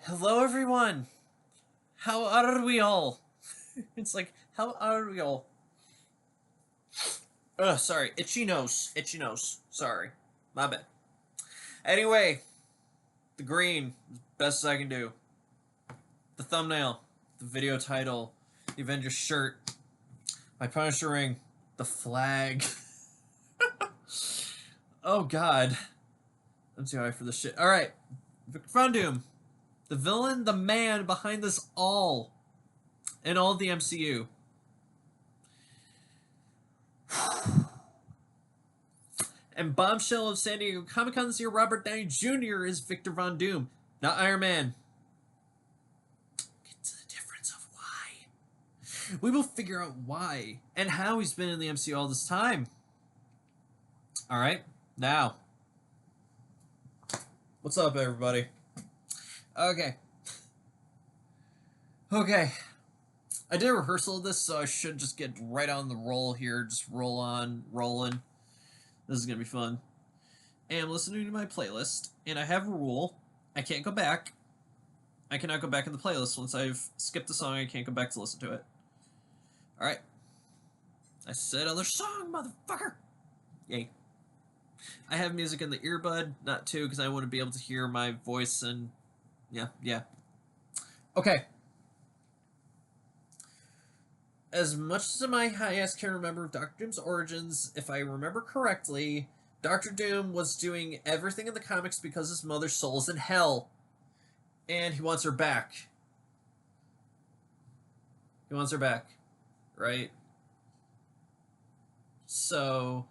Hello, everyone. How are we all? It's like, how are we all? Sorry. Itchy nose. Itchy nose. Sorry. My bad. Anyway, the green. Best I can do. The thumbnail. The video title. The Avengers shirt. My Punisher ring. The flag. Oh, God. I'm too high for this shit. Alright. Victor Von Doom. The villain, the man behind this all. In all of the MCU. And bombshell of San Diego Comic Con this year, Robert Downey Jr. is Victor Von Doom, not Iron Man. Get to the difference of why. We will figure out why and how he's been in the MCU all this time. Alright, now. What's up, everybody? Okay. I did a rehearsal of this, so I should just get right on the roll here. Just rolling. This is gonna be fun. And I'm listening to my playlist, and I have a rule. I can't go back. I cannot go back in the playlist. Once I've skipped the song, I can't go back to listen to it. Alright. I said other song, motherfucker! Yay. I have music in the earbud, not two, because I want to be able to hear my voice and... Yeah. Okay. As much as my high ass can remember Doctor Doom's origins, if I remember correctly, Doctor Doom was doing everything in the comics because his mother's soul is in hell. And he wants her back. Right? So...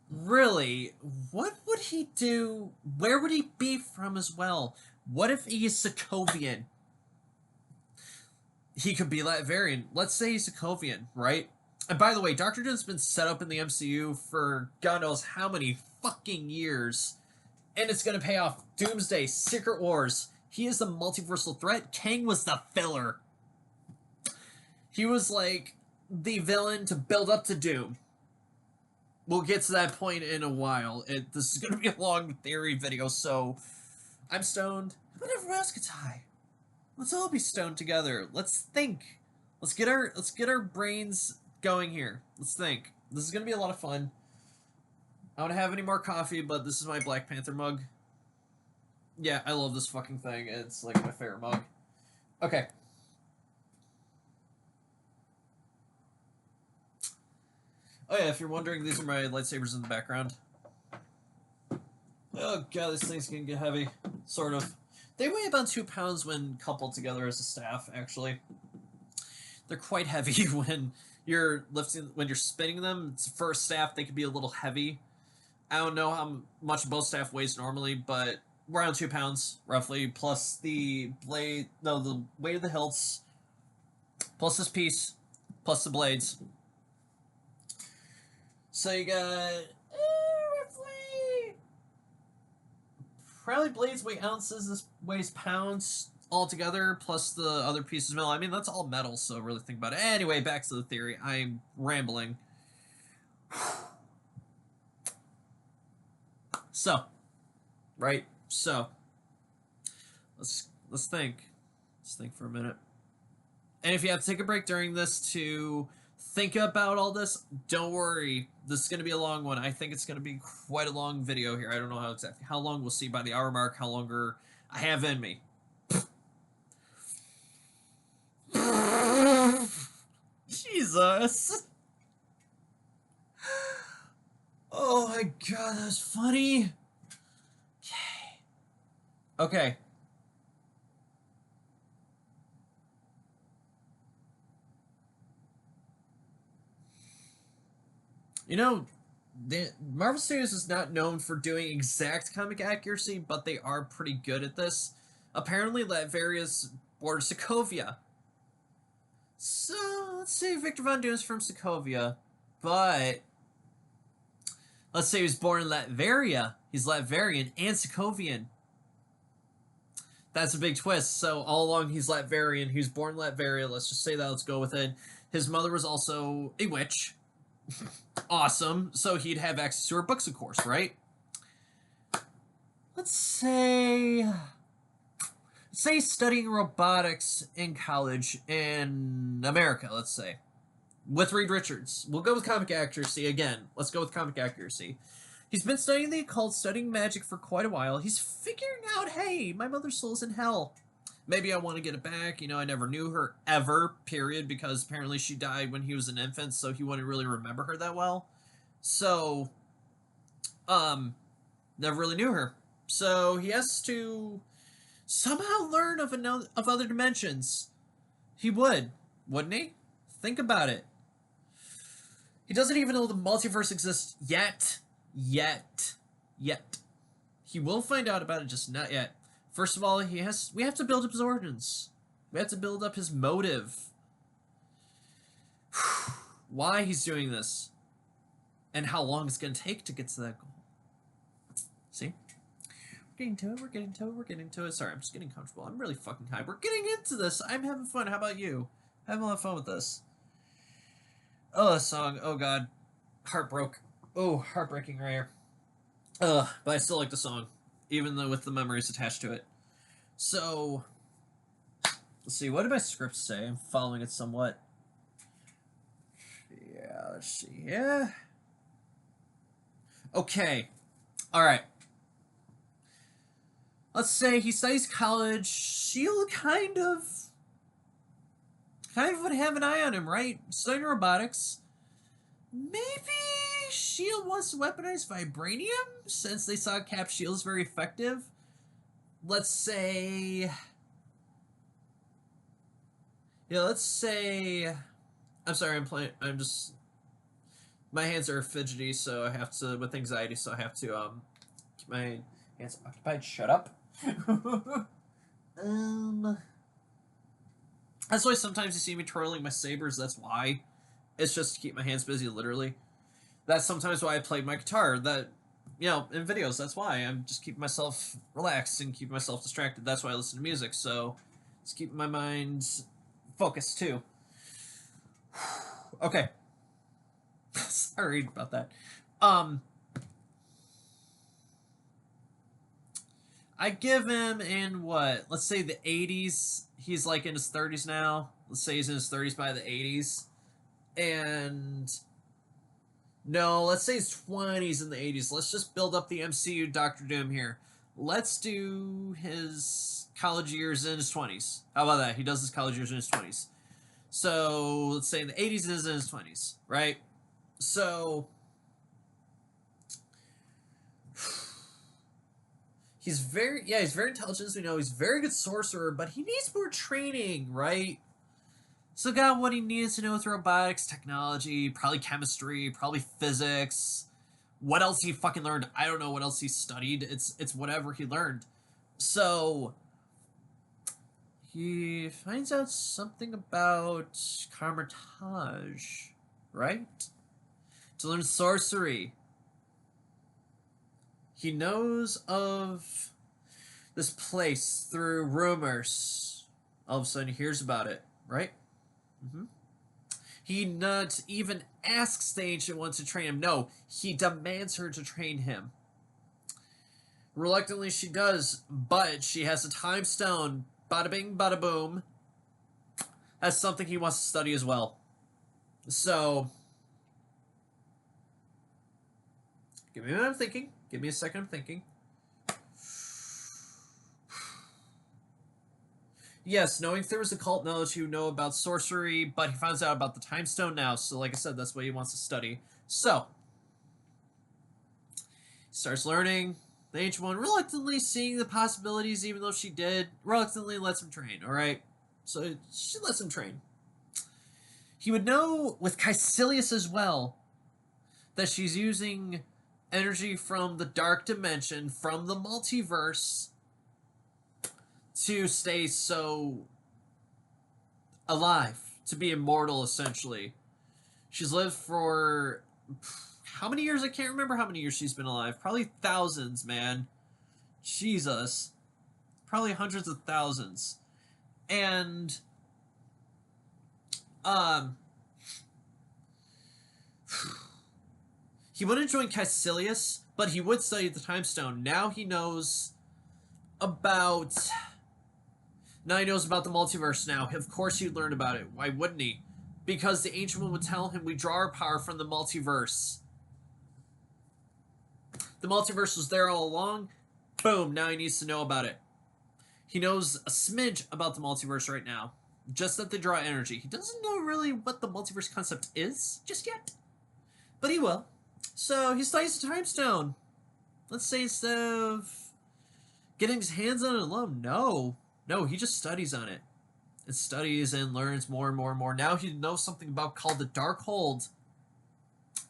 really, what would he do? Where would he be from as well? What if he's Sokovian? He could be Latvian. Let's say he's Sokovian, right? And by the way, Doctor Doom's been set up in the MCU for God knows how many fucking years. And it's gonna pay off. Doomsday, Secret Wars. He is the multiversal threat. Kang was the filler. He was like the villain to build up to Doom. We'll get to that point in a while. This is gonna be a long theory video, so I'm stoned. But everyone else gets high. Let's all be stoned together. Let's think. Let's get our brains going here. Let's think. This is gonna be a lot of fun. I don't have any more coffee, but this is my Black Panther mug. Yeah, I love this fucking thing. It's like my favorite mug. Okay. Oh yeah, if you're wondering, these are my lightsabers in the background. Oh god, this thing's gonna get heavy. Sort of. They weigh about 2 pounds when coupled together as a staff, actually. They're quite heavy when you're spinning them. For a staff, they can be a little heavy. I don't know how much a bow staff weighs normally, but around 2 pounds, roughly, plus the weight of the hilts, plus this piece, plus the blades. So you got roughly... probably blades weigh ounces, this weighs pounds altogether, plus the other pieces of metal. I mean, that's all metal, so really think about it. Anyway, back to the theory. I'm rambling. So, right? So, let's think. Let's think for a minute. And if you have to take a break during this to think about all this, don't worry. This is going to be a long one. I think it's going to be quite a long video here. I don't know how long. We'll see by the hour mark how longer I have in me. Jesus. Oh my god, that was funny. Okay. You know, the Marvel Studios is not known for doing exact comic accuracy, but they are pretty good at this. Apparently, Latveria's border Sokovia. So, let's say Victor Von Doom is from Sokovia, but let's say he was born in Latveria. He's Latvian and Sokovian. That's a big twist. So all along he's Latvian. He was born in Latveria. Let's just say that. Let's go with it. His mother was also a witch. Awesome. So he'd have access to her books, of course, right? let's say studying robotics in college in America, let's say, with Reed Richards. We'll go with comic accuracy again. Let's go with comic accuracy. He's been studying the occult, studying magic for quite a while. He's figuring out, hey, my mother's soul's in hell. Maybe I want to get it back. You know, I never knew her ever, period, because apparently she died when he was an infant, so he wouldn't really remember her that well. So, never really knew her. So he has to somehow learn of other dimensions. He would, wouldn't he? Think about it. He doesn't even know the multiverse exists yet. Yet. He will find out about it, just not yet. First of all, we have to build up his origins. We have to build up his motive. Why he's doing this. And how long it's going to take to get to that goal. See? We're getting to it. Sorry, I'm just getting comfortable. I'm really fucking high. We're getting into this. I'm having fun. How about you? Having a lot of fun with this. Oh, this song. Oh, God. Heartbroke. Oh, heartbreaking right here. But I still like the song, even though with the memories attached to it. So, let's see. What did my script say? I'm following it somewhat. Yeah, let's see. Yeah. Okay. Alright. Let's say he studies college. She'll kind of would have an eye on him, right? Studying robotics. Maybe S.H.I.E.L.D. wants to weaponize vibranium since they saw Cap Shield's very effective. Let's say... Yeah, let's say... I'm sorry, I'm just... My hands are fidgety, so I have to... With anxiety, so I have to, keep my hands occupied. Shut up. That's why sometimes you see me twirling my sabers, that's why. It's just to keep my hands busy, literally. That's sometimes why I play my guitar, that, you know, in videos, that's why. I'm just keeping myself relaxed and keeping myself distracted. That's why I listen to music, so it's keeping my mind focused, too. Okay. Sorry about that. I give him in what? Let's say the 80s. He's like in his 30s now. Let's say he's in his 30s by the 80s. And no, let's say his 20s in the 80s. Let's just build up the MCU Doctor Doom here. Let's do his college years in his 20s. How about that? He does his college years in his 20s. So let's say in the 80s and in his 20s, right? So he's very intelligent, as we know. He's a very good sorcerer, but he needs more training, right? So got what he needs to know with robotics, technology, probably chemistry, probably physics. What else he fucking learned? I don't know what else he studied. It's whatever he learned. So he finds out something about Kamar-Taj, right? To learn sorcery. He knows of this place through rumors. All of a sudden he hears about it, right? He not even asks the Ancient One to train him. No, he demands her to train him. Reluctantly she does, but she has a time stone. Bada bing, bada boom. That's something he wants to study as well. So, give me a minute of thinking. Give me a second of thinking. Yes, knowing there was occult knowledge, you know about sorcery, but he finds out about the time stone now, so like I said, that's what he wants to study. So, he starts learning. The Ancient One, reluctantly seeing the possibilities, even though she did, reluctantly lets him train, alright? So, she lets him train. He would know with Caecilius as well that she's using energy from the dark dimension, from the multiverse, to stay so alive, to be immortal, essentially. She's lived for how many years? I can't remember how many years she's been alive. Probably thousands, man. Jesus. Probably hundreds of thousands. And, he wouldn't join Caecilius, But he would study the Time Stone. Now he knows about... Now he knows about the multiverse now. Of course he'd learn about it. Why wouldn't he? Because the Ancient One would tell him we draw our power from the multiverse. The multiverse was there all along. Boom, now he needs to know about it. He knows a smidge about the multiverse right now. Just that they draw energy. He doesn't know really what the multiverse concept is just yet. But he will. So he studies the Time Stone. Let's say instead of getting his hands on it alone. No, he just studies on it. And studies and learns more and more and more. Now he knows something about called the Darkhold.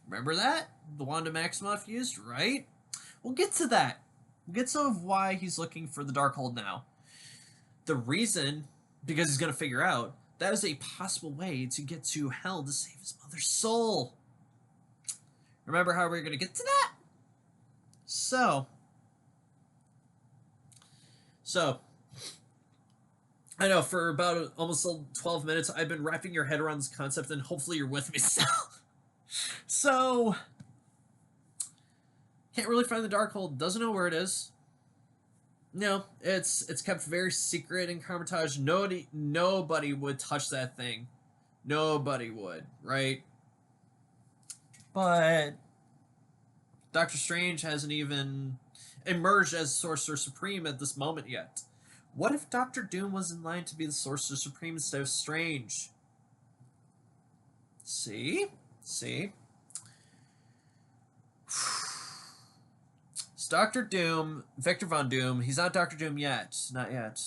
Remember that? The Wanda Maximoff used, right? We'll get to that. We'll get to why he's looking for the Darkhold now. The reason, because he's going to figure out, that is a possible way to get to hell to save his mother's soul. Remember how we're going to get to that? So, I know for about almost 12 minutes, I've been wrapping your head around this concept, and hopefully you're with me still. So, can't really find the Darkhold, doesn't know where it is. No, it's kept very secret in Kamar-Taj. Nobody would touch that thing. Nobody would, right? But Doctor Strange hasn't even emerged as Sorcerer Supreme at this moment yet. What if Doctor Doom was in line to be the Sorcerer Supreme instead of Strange? See? It's Doctor Doom, Victor Von Doom. He's not Doctor Doom yet. Not yet.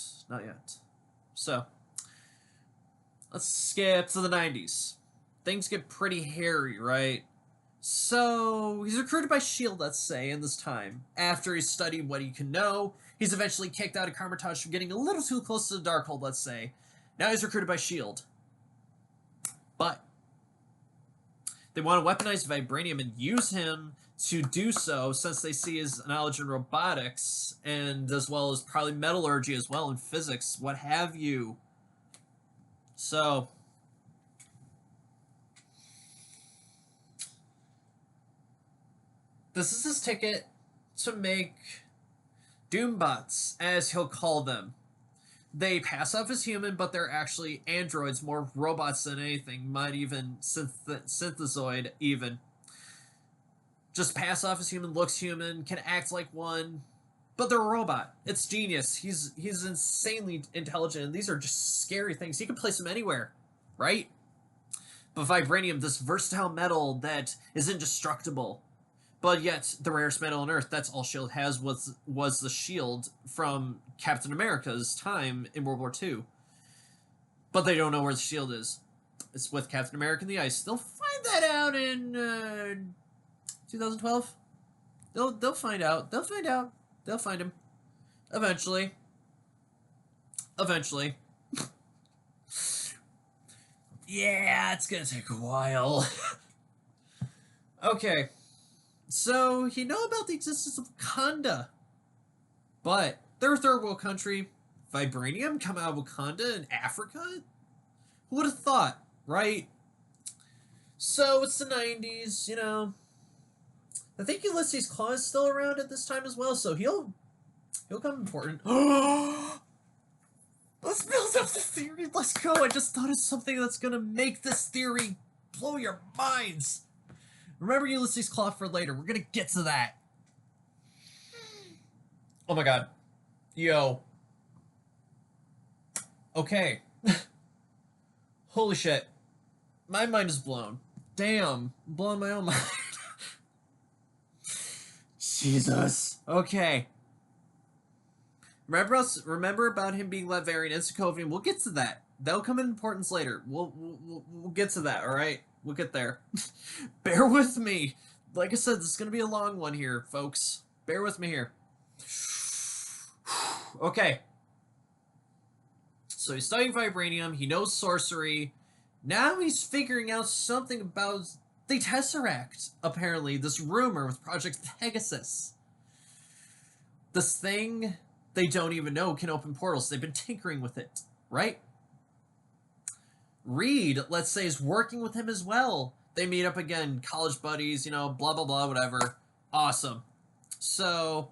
So, let's skip to the 90s. Things get pretty hairy, right? So, he's recruited by S.H.I.E.L.D., let's say, in this time. After he's studied what he can know, he's eventually kicked out of Kamar-Taj for getting a little too close to the Darkhold, let's say. Now he's recruited by S.H.I.E.L.D. But they want to weaponize Vibranium and use him to do so, since they see his knowledge in robotics, and as well as probably metallurgy as well, and physics, what have you. So, this is his ticket to make Doombots, as he'll call them. They pass off as human, but they're actually androids, more robots than anything, might even synthezoid even. Just pass off as human, looks human, can act like one, but they're a robot. It's genius. He's insanely intelligent, and these are just scary things. He can place them anywhere, right? But Vibranium, this versatile metal that is indestructible, but yet the rarest metal on Earth, that's all S.H.I.E.L.D. has, was the shield from Captain America's time in World War II. But they don't know where the shield is. It's with Captain America in the ice. They'll find that out in 2012? They'll find out. They'll find him. Eventually. Yeah, it's gonna take a while. Okay. So, he know about the existence of Wakanda. But they're a third world country. Vibranium come out of Wakanda in Africa? Who would have thought, right? So, it's the 90s, you know. I think Ulysses Klaue is still around at this time as well, so he'll come important. Let's build up the theory. Let's go. I just thought of something that's gonna make this theory blow your minds. Remember Ulysses Klaue for later. We're gonna get to that. Oh my god. Yo. Okay. Holy shit. My mind is blown. Damn. I'm blowing my own mind. Jesus. Okay. Remember about him being Latvian and Sokovian? We'll get to that. That'll come in importance later. We'll get to that, alright? We'll get there. Bear with me. Like I said, this is going to be a long one here, folks. Bear with me here. Okay. So he's studying Vibranium. He knows sorcery. Now he's figuring out something about the Tesseract, apparently. This rumor with Project Pegasus. This thing they don't even know can open portals. They've been tinkering with it, right? Reed, let's say, is working with him as well. They meet up again, college buddies, you know, blah, blah, blah, whatever. Awesome. So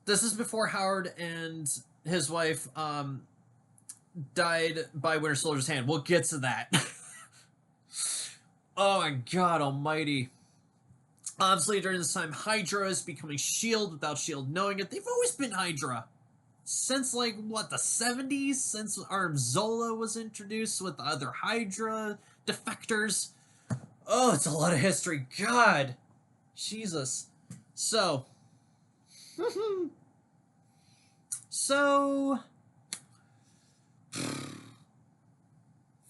this is before Howard and his wife died by Winter Soldier's hand. We'll get to that. Oh my god almighty. Obviously, during this time, Hydra is becoming S.H.I.E.L.D. without S.H.I.E.L.D. knowing it. They've always been Hydra. Since, like, what, the 70s? Since Arm Zola was introduced with the other Hydra defectors. Oh, it's a lot of history. God. Jesus. So. So.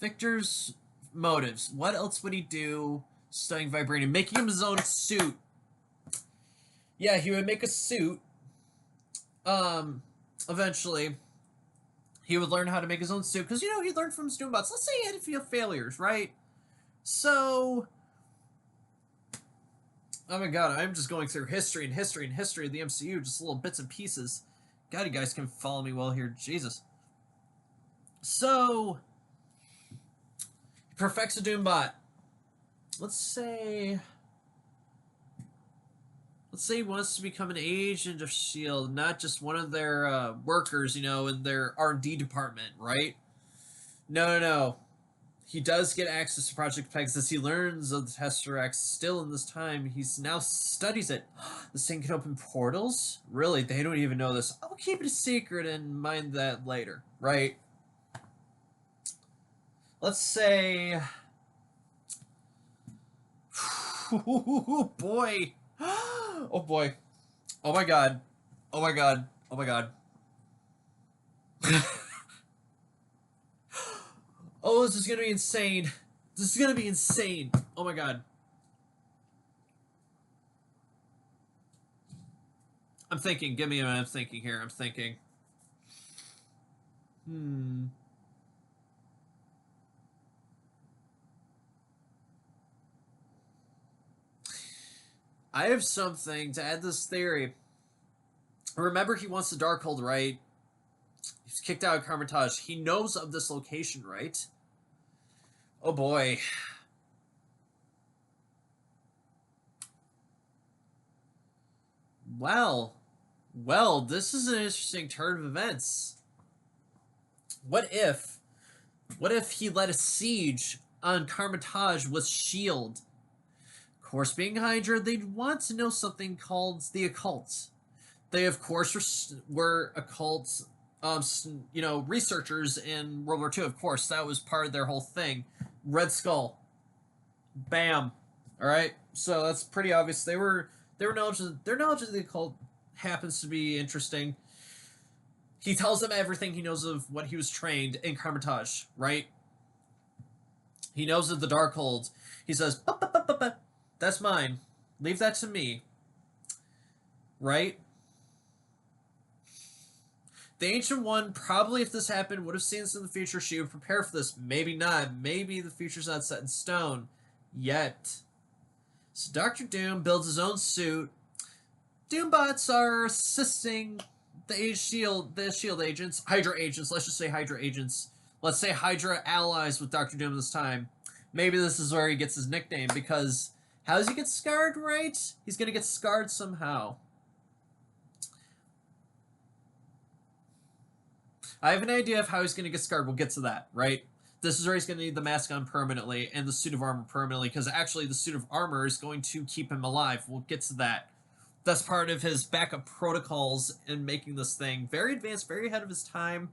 Victor's motives. What else would he do studying vibranium? Making him his own suit. Yeah, he would make a suit. Eventually, he would learn how to make his own suit. Because, you know, he learned from his Doombots. Let's say he had a few failures, right? So... Oh my god, I'm just going through history and history and history of the MCU. Just little bits and pieces. God, you guys can follow me well here. Jesus. So... he perfects a Doombot. Let's say he wants to become an agent of S.H.I.E.L.D., not just one of their workers, you know, in their R&D department, right? No. He does get access to Project Pegasus. He learns of the Tesseract still in this time. He now studies it. This thing can open portals? Really? They don't even know this. I'll keep it a secret and mind that later, right? Let's say... Oh boy. Oh boy. Oh my god. Oh my god. Oh my god. Oh, this is gonna be insane. This is gonna be insane. Oh my god. I'm thinking. Give me a minute. I'm thinking here. I'm thinking. I have something to add to this theory. Remember, he wants the Darkhold, right? He's kicked out of Kamar-Taj. He knows of this location, right? Oh boy. Well, this is an interesting turn of events. What if he led a siege on Kamar-Taj with S.H.I.E.L.D.? Of course, being Hydra, they'd want to know something called the occult. They, of course, were occult, you know, researchers in World War II. Of course, that was part of their whole thing. Red Skull. Bam. All right. So that's pretty obvious. Their knowledge of the occult happens to be interesting. He tells them everything he knows of what he was trained in Kamar-Taj, right? He knows of the Darkhold. He says, that's mine. Leave that to me. Right? The Ancient One, probably if this happened, would have seen this in the future. She would prepare for this. Maybe not. Maybe the future's not set in stone. Yet. So Dr. Doom builds his own suit. Doombots are assisting the S.H.I.E.L.D. agents. Hydra agents. Let's just say Hydra agents. Let's say Hydra allies with Dr. Doom this time. Maybe this is where he gets his nickname, because how does he get scarred, right? He's going to get scarred somehow. I have an idea of how he's going to get scarred. We'll get to that, right? This is where he's going to need the mask on permanently and the suit of armor permanently, because actually the suit of armor is going to keep him alive. We'll get to that. That's part of his backup protocols in making this thing. Very advanced, very ahead of his time.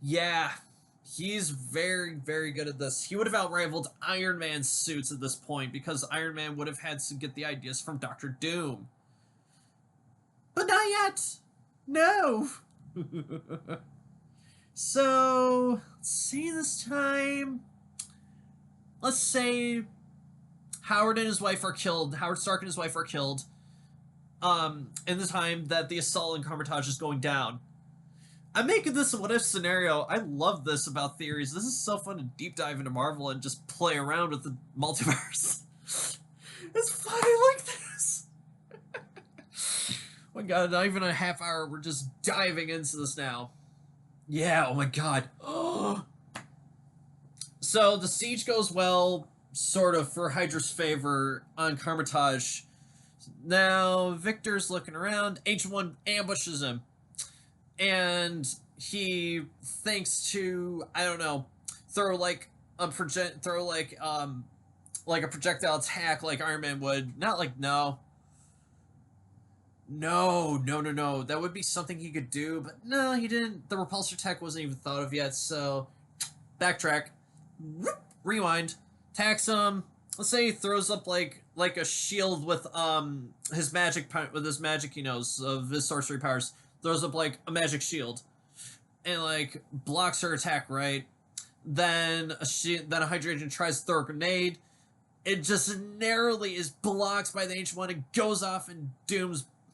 Yeah, he's very, very good at this. He would have outrivaled Iron Man's suits at this point, because Iron Man would have had to get the ideas from Dr. Doom. But not yet! No! So, let's see this time. Let's say Howard and his wife are killed. Howard Stark and his wife are killed. In the time that the assault on Kamar-Taj is going down. I'm making this a what-if scenario. I love this about theories. This is so fun to deep dive into Marvel and just play around with the multiverse. It's fun, I like this. Oh my god, not even a half hour, we're just diving into this now. Yeah, oh my god. So the siege goes well, sort of, for Hydra's favor on Kamar-Taj. Now, Victor's looking around. Ancient One ambushes him. And he thinks to, I don't know, throw like a projectile attack like Iron Man would. Not like, no. No. That would be something he could do, but no, he didn't. The repulsor tech wasn't even thought of yet, so backtrack. Rewind. Attacks him. Let's say he throws up like a shield with his magic he knows of his sorcery powers. Throws up like a magic shield. And like blocks her attack, right? Then a Hydra agent tries to throw a grenade. It just narrowly is blocked by the Ancient One and goes off and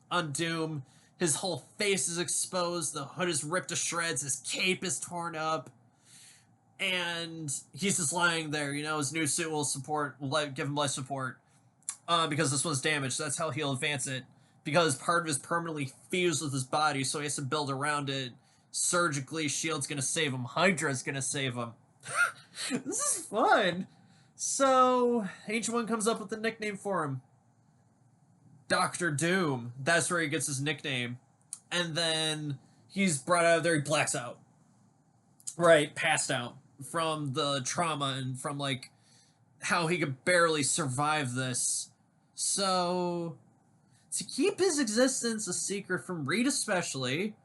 on Doom. His whole face is exposed, the hood is ripped to shreds, his cape is torn up, and he's just lying there. You know, his new suit will give him life support, because this one's damaged. That's how he'll advance it, because part of his permanently fused with his body, so he has to build around it. Surgically, S.H.I.E.L.D's gonna save him, Hydra's gonna save him. This is fun! So, Ancient One comes up with a nickname for him. Dr. Doom. That's where he gets his nickname. And then he's brought out of there, he blacks out. Right, passed out from the trauma and from, like, how he could barely survive this. So, to keep his existence a secret from Reed especially...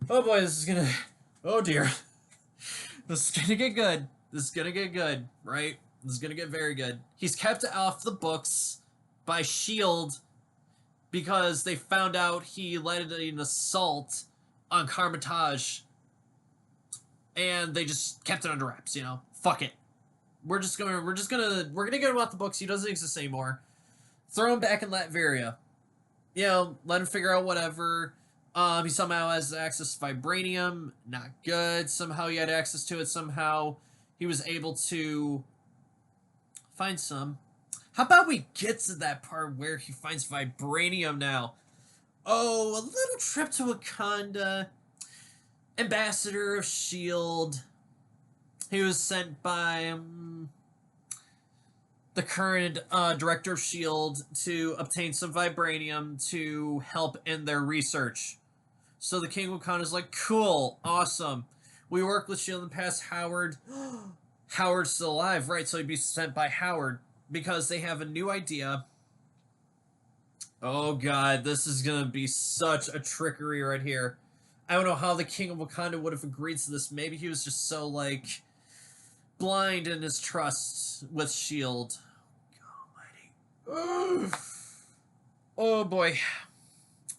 Oh boy, this is gonna... Oh dear. This is gonna get good. This is gonna get good, right? This is gonna get very good. He's kept off the books by S.H.I.E.L.D. because they found out he led an assault on Carmitage, and they just kept it under wraps. You know, fuck it. We're gonna get him off the books. He doesn't exist anymore. Throw him back in Latveria. You know, let him figure out whatever. He somehow has access to vibranium. Not good. Somehow he had access to it. Somehow he was able to find some. How about we get to that part where he finds vibranium now? Oh, a little trip to Wakanda. Ambassador of S.H.I.E.L.D. He was sent by the current director of S.H.I.E.L.D. to obtain some vibranium to help in their research. So the King of Wakanda is like, cool, awesome. We worked with S.H.I.E.L.D. in the past. Howard. Howard's still alive, right? So he'd be sent by Howard because they have a new idea. Oh god, this is gonna be such a trickery right here. I don't know how the King of Wakanda would have agreed to this. Maybe he was just so, like, blind in his trust with S.H.I.E.L.D. God almighty. Oh boy.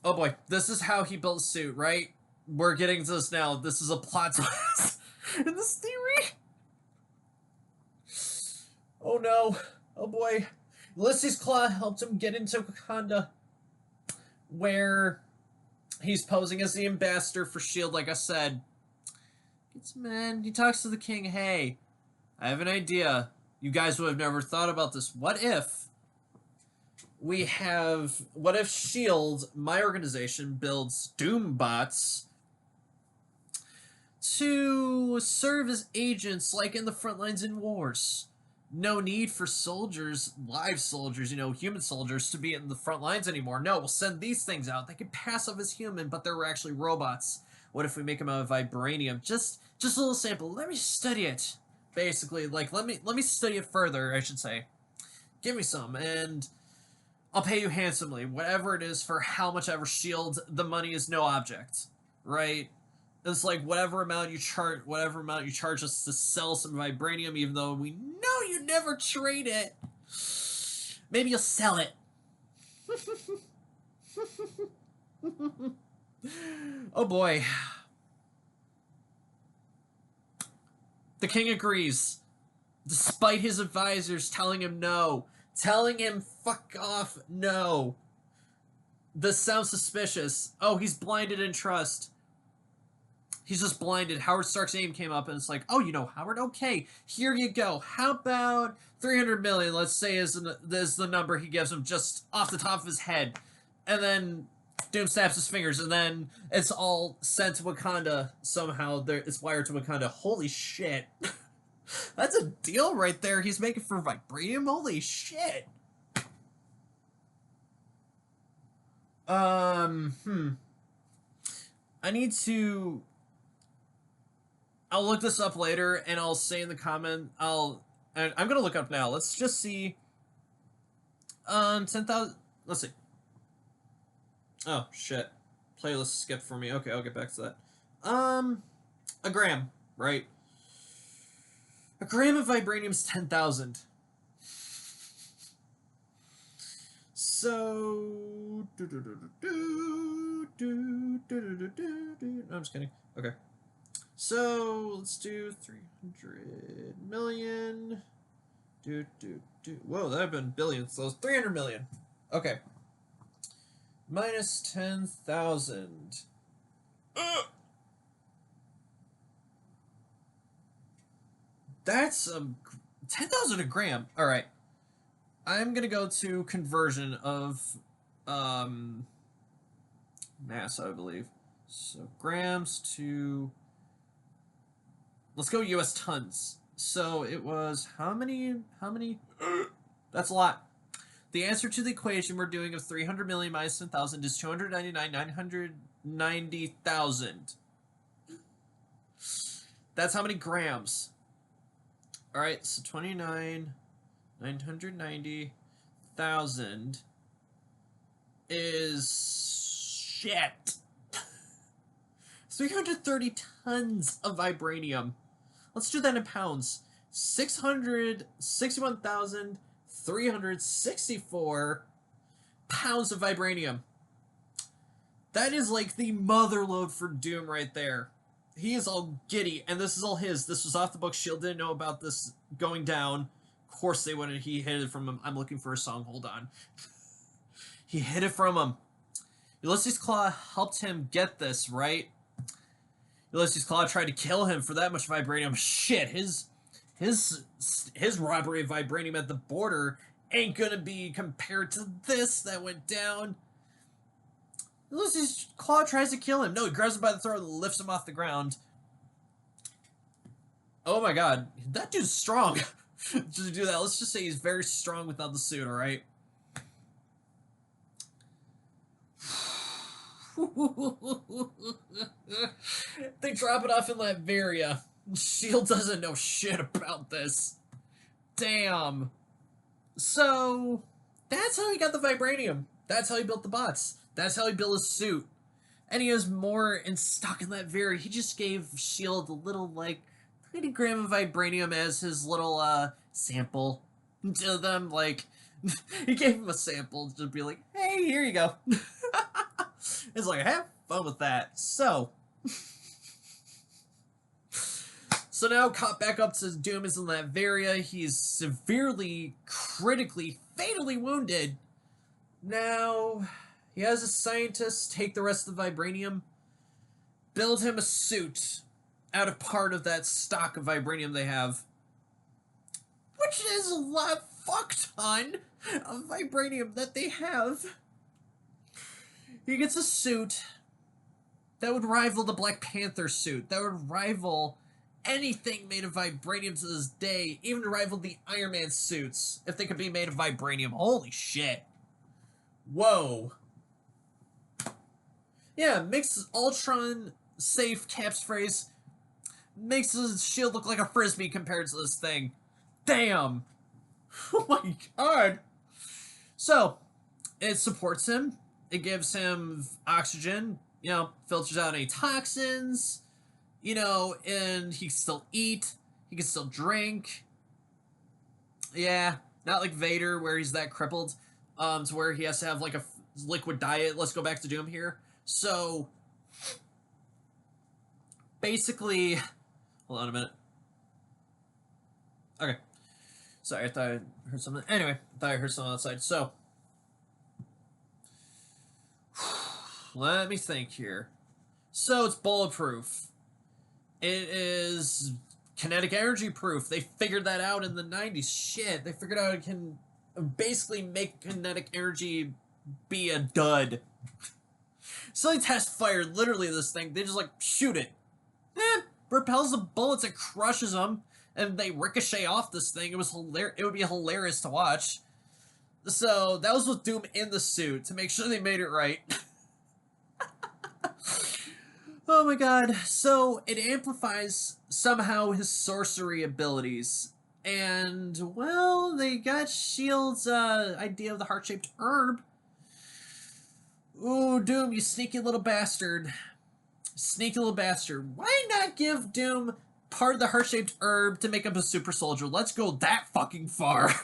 Oh boy, this is how he built a suit, right? We're getting to this now. This is a plot twist in this theory. Oh no. Oh boy. Ulysses Claw helped him get into Wakanda, where he's posing as the ambassador for S.H.I.E.L.D., like I said. He talks to the king, hey, I have an idea. You guys would have never thought about this. What if S.H.I.E.L.D., my organization, builds Doom bots to serve as agents like in the front lines in wars? No need for soldiers, live soldiers, you know, human soldiers, to be in the front lines anymore. No, we'll send these things out. They can pass off as human, but they're actually robots. What if we make them out of vibranium? Just a little sample. Let me study it. Basically, like, let me study it further, I should say. Give me some, and I'll pay you handsomely, whatever it is, for how much ever S.H.I.E.L.D., the money is no object, right? It's like whatever amount you charge us to sell some vibranium, even though we know you never trade it. Maybe you'll sell it. Oh boy. The king agrees, despite his advisors telling him no. Telling him fuck off, no. This sounds suspicious. Oh, he's blinded in trust. He's just blinded. Howard Stark's name came up and it's like, oh, you know Howard? Okay, here you go. How about 300 million, let's say, is the number he gives him just off the top of his head. And then Doom snaps his fingers and then it's all sent to Wakanda somehow. It's wired to Wakanda. Holy shit. That's a deal right there he's making for vibranium. Holy shit. I need to. I'll look this up later, and I'll say in the comment. And I'm gonna look up now. Let's just see. 10,000. Let's see. Oh shit. Playlist skipped for me. Okay, I'll get back to that. A gram, right? A gram of vibranium is 10,000. So. No, I'm just kidding. Okay. So let's do 300 million. Whoa, that would have been billions. So it's 300 million. Okay. Minus 10,000. That's 10,000 a gram. All right. I'm gonna go to conversion of mass, I believe. So grams to. Let's go U.S. tons. So it was how many? That's a lot. The answer to the equation we're doing of 300 million minus 10,000 is 299,990,000. That's how many grams. All right, so 29,990,000 is shit. 330 tons of vibranium. Let's do that in pounds. 661,364 pounds of vibranium. That is like the mother lode for Doom right there. He is all giddy, and this is all his. This was off the book. S.H.I.E.L.D. didn't know about this going down. Of course they wouldn't. He hid it from him. I'm looking for a song. Hold on. He hid it from him. Ulysses Claw helped him get this, right? Ulysses Claw tried to kill him for that much vibranium. Shit, his robbery of vibranium at the border ain't gonna be compared to this that went down. Ulysses Claw tries to kill him. No, he grabs him by the throat and lifts him off the ground. Oh my god, that dude's strong. Just to do that, let's just say he's very strong without the suit, alright? They drop it off in Latveria. S.H.I.E.L.D. doesn't know shit about this. Damn. So, that's how he got the vibranium. That's how he built the bots. That's how he built his suit. And he has more in stock in Latveria. He just gave S.H.I.E.L.D. a little, like, 30 gram of vibranium as his little, sample to them. Like, he gave him a sample to be like, hey, here you go. It's like, have fun with that. So now caught back up to Doom is in Latveria. He's severely, critically, fatally wounded. Now, he has a scientist take the rest of the vibranium, build him a suit out of part of that stock of vibranium they have, which is a fuck ton of vibranium that they have. He gets a suit that would rival the Black Panther suit, that would rival anything made of vibranium to this day, even rival the Iron Man suits, if they could be made of vibranium. Holy shit. Whoa. Yeah, makes Ultron safe Cap's phrase, makes his shield look like a frisbee compared to this thing. Damn. Oh my god. So, it supports him. It gives him oxygen, you know, filters out any toxins, you know, and he can still eat, he can still drink. Yeah, not like Vader where he's that crippled, to where he has to have like a liquid diet. Let's go back to Doom here. So, basically, hold on a minute. Okay. Sorry, I thought I heard something. Anyway, I thought I heard something outside. So, let me think here. So it's bulletproof. It is kinetic energy proof. They figured that out in the 90s. Shit, they figured out it can basically make kinetic energy be a dud. So they test fire literally this thing. They just like shoot it. Repels the bullets, it crushes them, and they ricochet off this thing. It was hilarious. It would be hilarious to watch. So that was with Doom in the suit to make sure they made it right. Oh my god. So it amplifies somehow his sorcery abilities. And, well, they got Shield's idea of the heart-shaped herb. Ooh, Doom, you sneaky little bastard. Sneaky little bastard. Why not give Doom part of the heart-shaped herb to make him a super soldier? Let's go that fucking far.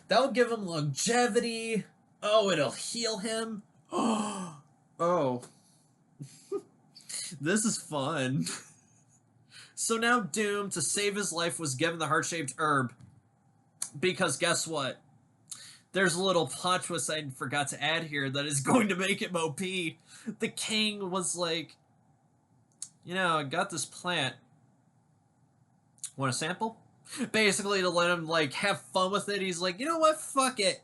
That'll give him longevity. Oh, it'll heal him. Oh. This is fun. So now Doom, to save his life, was given the heart-shaped herb. Because guess what? There's a little plot twist I forgot to add here that is going to make him OP. The king was like, you know, I got this plant. Want a sample? Basically, to let him, like, have fun with it, he's like, you know what? Fuck it.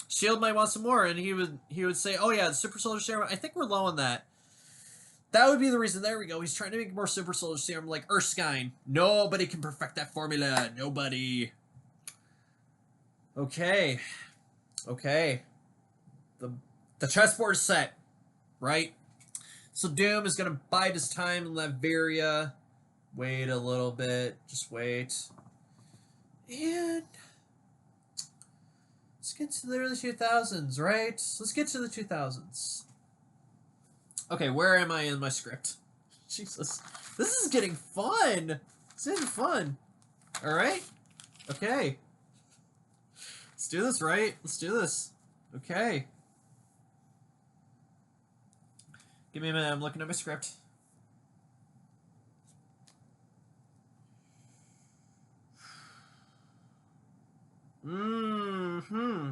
Shield might want some more, and he would say, oh yeah, the Super Soldier Serum, I think we're low on that. That would be the reason. There we go. He's trying to make more Super Soldier Serum like Erskine. Nobody can perfect that formula. Nobody. Okay. Okay. The chessboard is set. Right? So Doom is going to bide his time in Latveria. Wait a little bit. Just wait. And let's get to the early 2000s, right? Let's get to the 2000s. Okay, where am I in my script? Jesus. This is getting fun! This is fun. Alright? Okay. Let's do this, right? Let's do this. Okay. Give me a minute, I'm looking at my script. Mm-hmm.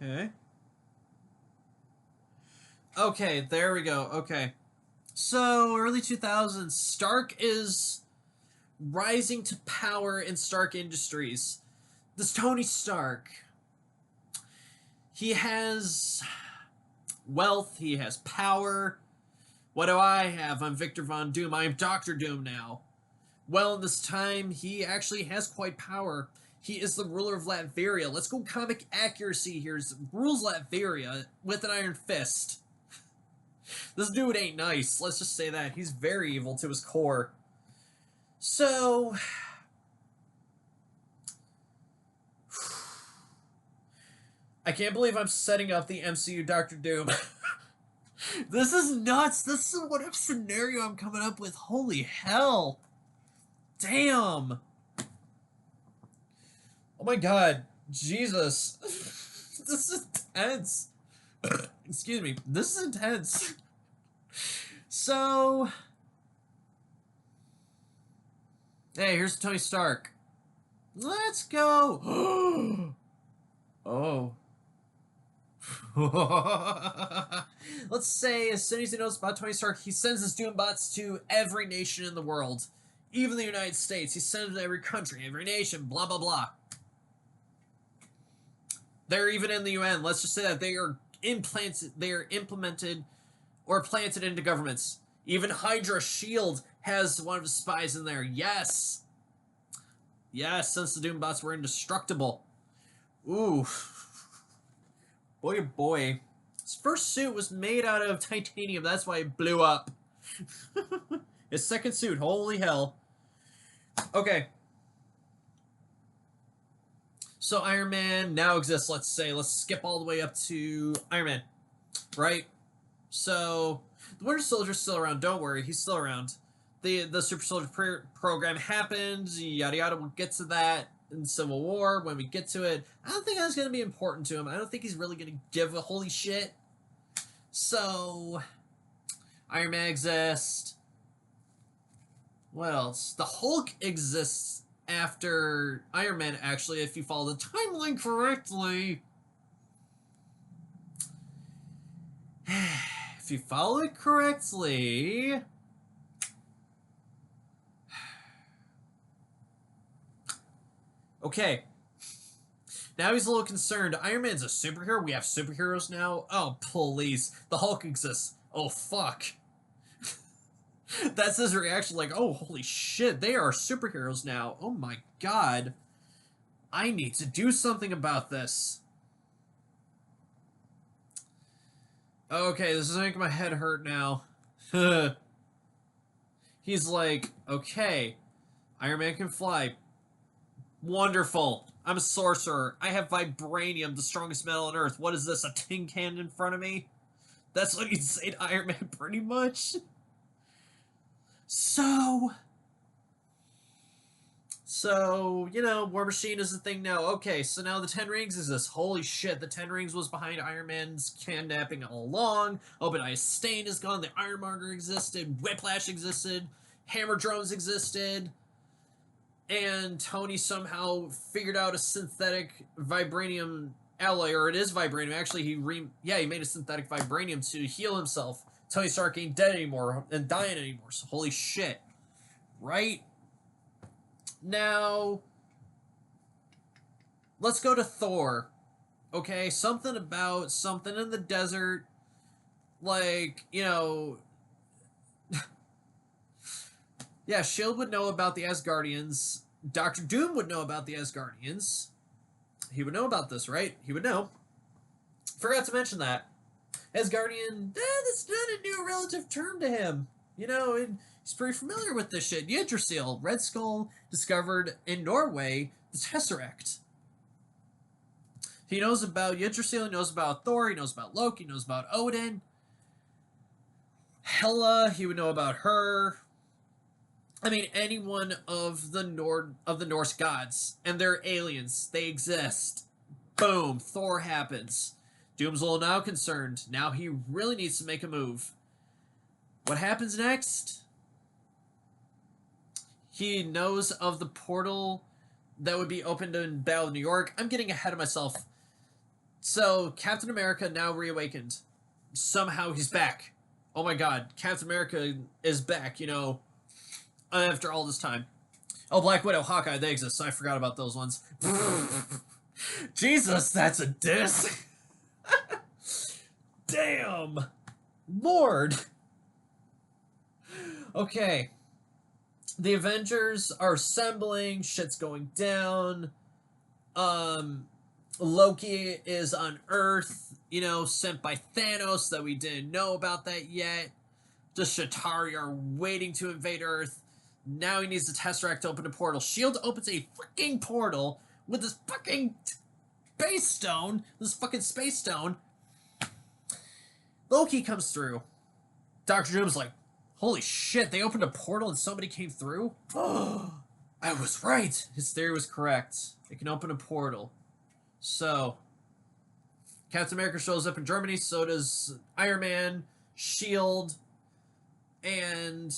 Okay. Okay, there we go. Okay. So, early 2000s, Stark is rising to power in Stark Industries. This Tony Stark. He has wealth, he has power. What do I have? I'm Victor Von Doom. I am Dr. Doom now. Well, in this time, he actually has quite power. He is the ruler of Latveria. Let's go comic accuracy here. He rules Latveria with an iron fist. This dude ain't nice. Let's just say that. He's very evil to his core. So... I can't believe I'm setting up the MCU Doctor Doom. This is nuts. This is what scenario I'm coming up with. Holy hell. Damn. Oh my god. Jesus. This is intense. Excuse me. This is intense. So... Hey, here's Tony Stark. Let's go. Oh. Let's say as soon as he knows about Tony Stark, he sends his Doombots to every nation in the world. Even the United States. He sends them to every country, every nation, blah, blah, blah. They're even in the UN. Let's just say that they are implemented or planted into governments. Even Hydra Shield has one of his spies in there. Yes. Yes, since the Doombots were indestructible. Ooh. Boy, oh boy. His first suit was made out of titanium. That's why it blew up. His second suit. Holy hell. Okay. So Iron Man now exists, let's say. Let's skip all the way up to Iron Man. Right? So, the Winter Soldier's still around. Don't worry. He's still around. The Super Soldier program happened. Yada yada. We'll get to that in Civil War when we get to it. I don't think that's going to be important to him. I don't think he's really going to give a holy shit. So, Iron Man exists. What else? The Hulk exists after Iron Man, actually, if you follow the timeline correctly. If you follow it correctly... Okay. Now he's a little concerned. Iron Man's a superhero? We have superheroes now? Oh, please. The Hulk exists. Oh, fuck. That's his reaction, like, oh, holy shit, they are superheroes now. Oh my god. I need to do something about this. Okay, this is making my head hurt now. He's like, okay, Iron Man can fly. Wonderful. I'm a sorcerer. I have vibranium, the strongest metal on Earth. What is this, a tin can in front of me? That's what you'd say to Iron Man, pretty much. So, you know, War Machine is the thing now. Okay, so now the Ten Rings is this. Holy shit, the Ten Rings was behind Iron Man's kidnapping all along. Obadiah Stane is gone. The Ironmonger existed. Whiplash existed. Hammer Drones existed. And Tony somehow figured out a synthetic vibranium alloy, or it is vibranium. Actually, he made a synthetic vibranium to heal himself. Tony Stark ain't dead anymore and dying anymore. So holy shit, right? Now, let's go to Thor. Okay, something about something in the desert, like, you know. Yeah, Shield would know about the Asgardians. Doctor Doom would know about the Asgardians. He would know about this, right? He would know. Forgot to mention that. Asgardian, that's not a new relative term to him. You know, he's pretty familiar with this shit. Yggdrasil, Red Skull discovered in Norway the Tesseract. He knows about Yggdrasil, he knows about Thor, he knows about Loki, he knows about Odin. Hela, he would know about her. I mean, any one of the Norse gods, and they're aliens. They exist. Boom, Thor happens. Doom's a little now concerned. Now he really needs to make a move. What happens next? He knows of the portal that would be opened in Battle of New York. I'm getting ahead of myself. So, Captain America now reawakened. Somehow he's back. Oh my god, Captain America is back, you know, after all this time. Oh, Black Widow, Hawkeye, they exist, so I forgot about those ones. Jesus, that's a diss. Damn. Lord. Okay. The Avengers are assembling, shit's going down. Loki is on Earth, you know, sent by Thanos, that we didn't know about that yet. The Chitauri are waiting to invade Earth. Now he needs the Tesseract to open a portal. S.H.I.E.L.D. opens a fucking portal with this fucking space stone. This fucking space stone. Loki comes through. Dr. Doom's like, holy shit, they opened a portal and somebody came through? Oh, I was right. His theory was correct. It can open a portal. So, Captain America shows up in Germany, so does Iron Man, S.H.I.E.L.D., and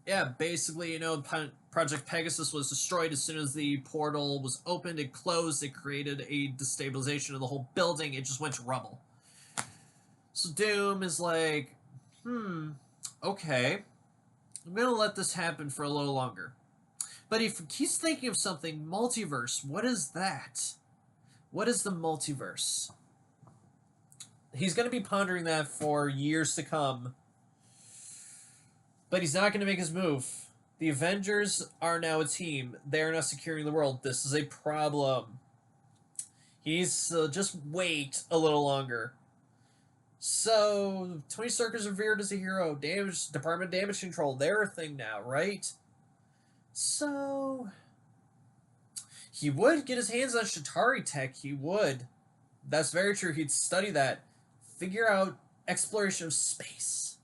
yeah, basically, you know, Project Pegasus was destroyed as soon as the portal was opened. It closed. It created a destabilization of the whole building. It just went to rubble. So Doom is like, okay, I'm going to let this happen for a little longer. But if he's thinking of something, multiverse, what is that? What is the multiverse? He's going to be pondering that for years to come. But he's not going to make his move. The Avengers are now a team. They are now securing the world. This is a problem. He needs to just wait a little longer. So, Tony Stark is revered as a hero. Department of Damage Control, they're a thing now, right? So, he would get his hands on Chitauri tech. He would. That's very true. He'd study that. Figure out exploration of space.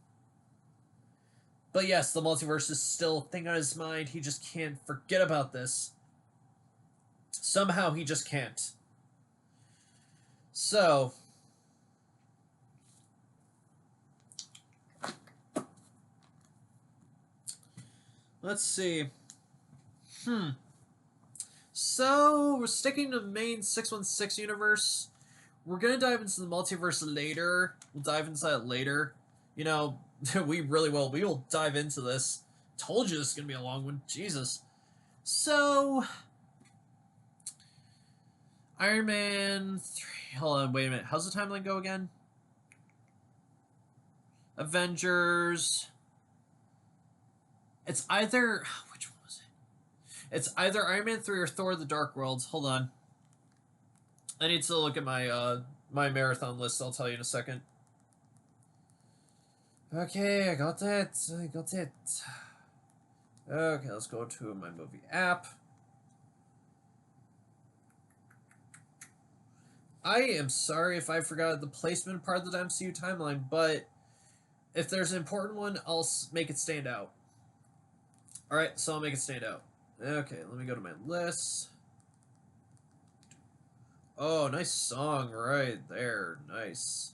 But yes, the multiverse is still a thing on his mind. He just can't forget about this. Somehow he just can't. So, let's see. So, we're sticking to the main 616 universe. We're going to dive into the multiverse later. We'll dive into that later. You know, we really will. We will dive into this. Told you this is going to be a long one. Jesus. So, Iron Man 3. Hold on, wait a minute. How's the timeline go again? Avengers. It's either... Which one was it? It's either Iron Man 3 or Thor the Dark World. Hold on. I need to look at my my marathon list. I'll tell you in a second. Okay, I got that. I got it. Okay, let's go to my movie app. I am sorry if I forgot the placement part of the MCU timeline, but if there's an important one, I'll make it stand out. Alright, so I'll make it stand out. Okay, let me go to my list. Oh, nice song right there. Nice.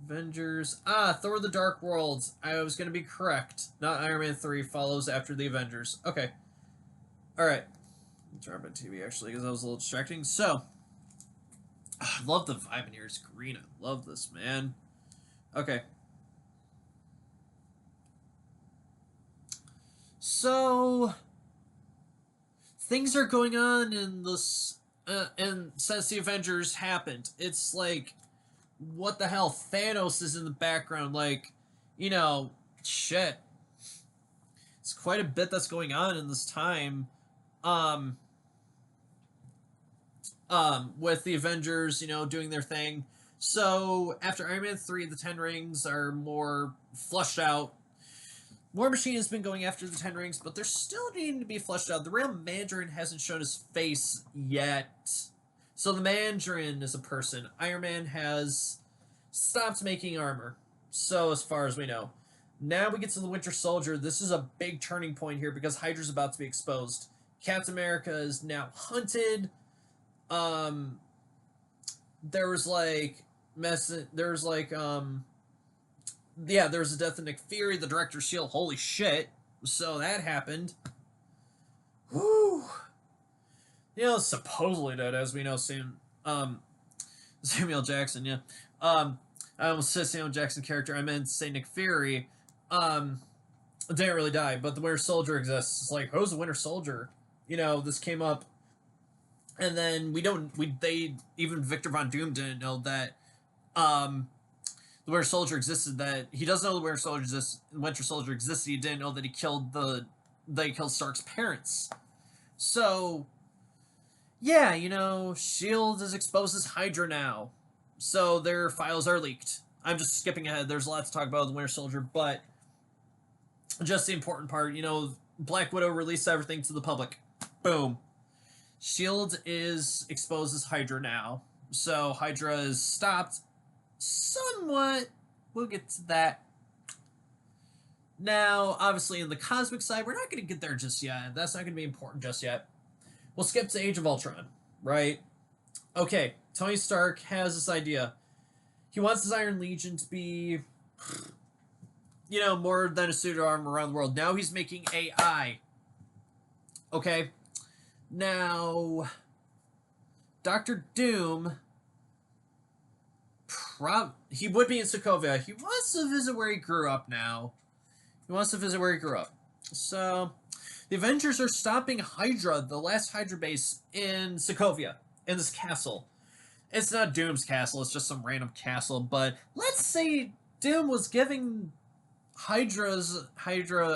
Avengers. Thor the Dark World. I was going to be correct. Not Iron Man 3 follows after the Avengers. Okay. Alright. Turn up my TV, actually, because that was a little distracting. So, I love the vibe in here. It's green. I love this, man. Okay. So, things are going on in this, and since the Avengers happened, it's like, what the hell? Thanos is in the background, like, you know, shit. It's quite a bit that's going on in this time. With the Avengers, you know, doing their thing. So, after Iron Man 3, the Ten Rings are more flushed out. War Machine has been going after the Ten Rings, but they're still needing to be fleshed out. The real Mandarin hasn't shown his face yet. So the Mandarin is a person. Iron Man has stopped making armor. So as far as we know. Now we get to the Winter Soldier. This is a big turning point here because Hydra's about to be exposed. Captain America is now hunted. There was like there was the death of Nick Fury, the director of S.H.I.E.L.D. Holy shit. So that happened. Whew. You know, supposedly dead, as we know, Samuel Jackson, yeah. I almost said Samuel Jackson character. I meant to say Nick Fury. Didn't really die, but the Winter Soldier exists. It's like, who's the Winter Soldier? You know, this came up. And then even Victor Von Doom didn't know that, the Winter Soldier existed. That he doesn't know the Winter Soldier existed. He didn't know that he killed Stark's parents. So, yeah, you know, S.H.I.E.L.D. is exposed as Hydra now. So their files are leaked. I'm just skipping ahead. There's a lot to talk about with the Winter Soldier, but just the important part, you know, Black Widow released everything to the public. Boom. S.H.I.E.L.D. is exposed as Hydra now. So Hydra is stopped somewhat. We'll get to that. Now, obviously, in the cosmic side, we're not going to get there just yet. That's not going to be important just yet. We'll skip to Age of Ultron, right? Okay, Tony Stark has this idea. He wants his Iron Legion to be, you know, more than a suit of armor around the world. Now he's making AI. Okay? Now, Doctor Doom, he would be in Sokovia. He wants to visit where he grew up now. So, the Avengers are stopping Hydra, the last Hydra base in Sokovia, in this castle. It's not Doom's castle, it's just some random castle, but let's say Doom was giving Hydra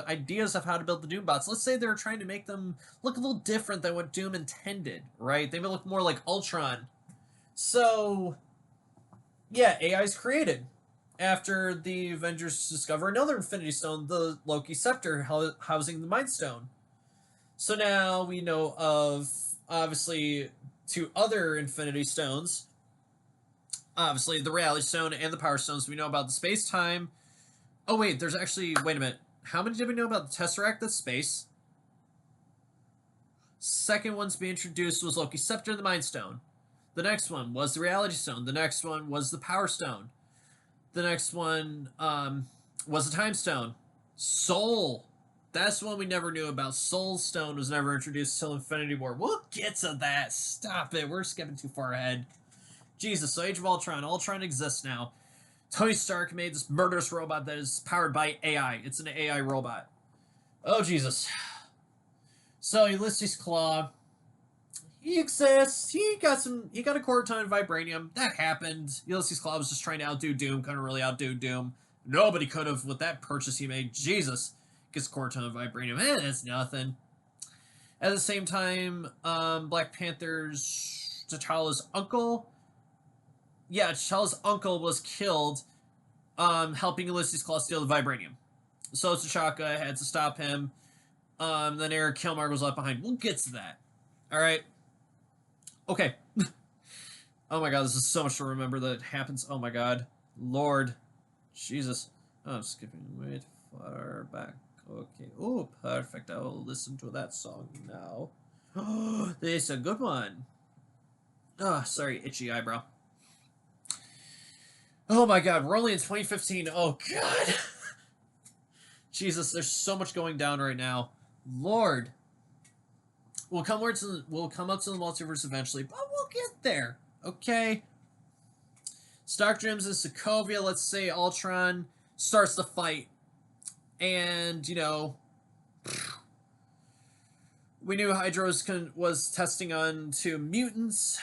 ideas of how to build the Doom bots. Let's say they're trying to make them look a little different than what Doom intended, right? They would look more like Ultron. So, yeah, AI is created after the Avengers discover another Infinity Stone, the Loki Scepter, housing the Mind Stone. So now we know of, obviously, two other Infinity Stones. Obviously, the Reality Stone and the Power Stones. We know about the Space-Time. Oh, wait, wait a minute. How many did we know about the Tesseract? That's space. Second one to be introduced was Loki's Scepter and the Mind Stone. The next one was the Reality Stone. The next one was the Power Stone. The next one was the Time Stone. Soul. That's the one we never knew about. Soul Stone was never introduced till Infinity War. We'll get to that. Stop it. We're skipping too far ahead. Jesus, so Age of Ultron. Ultron exists now. Tony Stark made this murderous robot that is powered by AI. It's an AI robot. Oh, Jesus. So, Ulysses Claw. He exists. He got a quarter ton of vibranium. That happened. Ulysses Claw was just trying to outdo Doom. Couldn't really outdo Doom. Nobody could have with that purchase he made. Jesus. Gets a quarter ton of vibranium. That's nothing. At the same time, Black Panther's T'Challa's uncle. yeah, T'Challa's uncle was killed, helping Ulysses Claw steal the vibranium. So T'Chaka had to stop him. Then Eric Killmonger was left behind. We'll get to that. All right. Okay. Oh my god, this is so much to remember that happens. Oh my god. Lord. Jesus. Oh, I'm skipping way too far back. Okay. Oh, perfect. I will listen to that song now. Oh, this is a good one. Oh, sorry, itchy eyebrow. Oh my god, we're only in 2015. Oh god. Jesus, there's so much going down right now. Lord. We'll come up to the multiverse eventually, but we'll get there. Okay. Stark Dreams in Sokovia, let's say Ultron starts the fight. And, you know, we knew Hydra was testing on 2 mutants.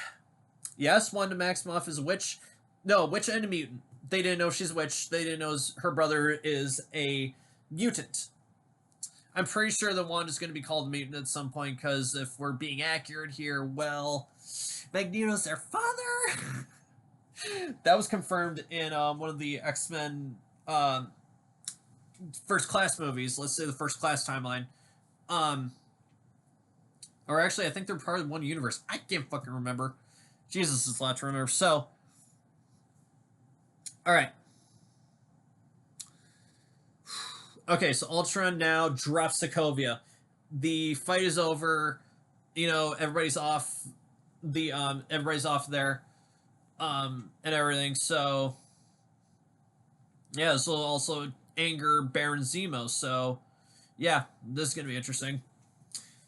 Yes, Wanda Maximoff is a witch. No, witch and a mutant. They didn't know she's a witch. They didn't know her brother is a mutant. I'm pretty sure that Wanda's going to be called a mutant at some point, because if we're being accurate here, well, Magneto's their father? That was confirmed in one of the X-Men First Class movies. Let's say the First Class timeline. Or actually, I think they're part of one universe. I can't fucking remember. Jesus, it's a lot to remember. So, alright. Okay, so Ultron now drops Sokovia. The fight is over. You know, everybody's off there. And everything. So, yeah, this will also anger Baron Zemo. So, yeah, this is going to be interesting.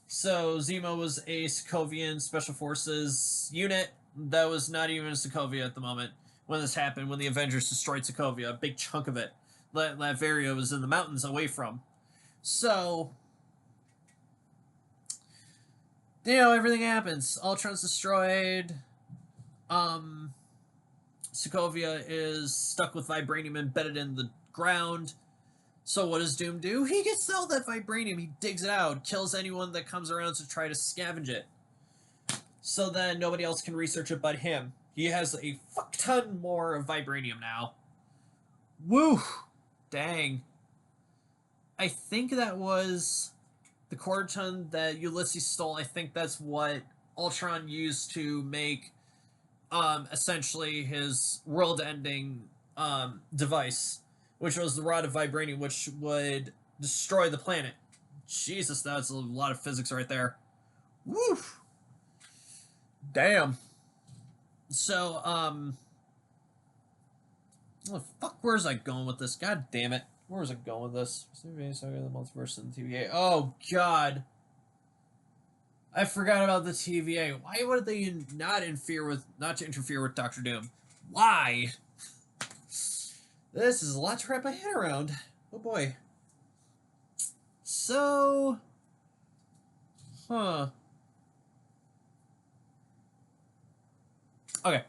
So, Zemo was a Sokovian Special Forces unit that was not even in Sokovia at the moment when this happened, when the Avengers destroyed Sokovia, a big chunk of it. Latveria was in the mountains away from. So, you know, everything happens. Ultron's destroyed. Sokovia is stuck with vibranium embedded in the ground. So what does Doom do? He gets all that vibranium. He digs it out, kills anyone that comes around to try to scavenge it. So then nobody else can research it but him. He has a fuck ton more of vibranium now. Woo! Dang. I think that was the quarter ton that Ulysses stole. I think that's what Ultron used to make essentially his world-ending device, which was the Rod of Vibranium, which would destroy the planet. Jesus, that's a lot of physics right there. Woo! Damn. So, oh, fuck, where's I going with this? God damn it. Where's I going with this? The multiverse and the TVA. Oh, God. I forgot about the TVA. Why would they not interfere with Doctor Doom? Why? This is a lot to wrap my head around. Oh boy. So, huh. Okay.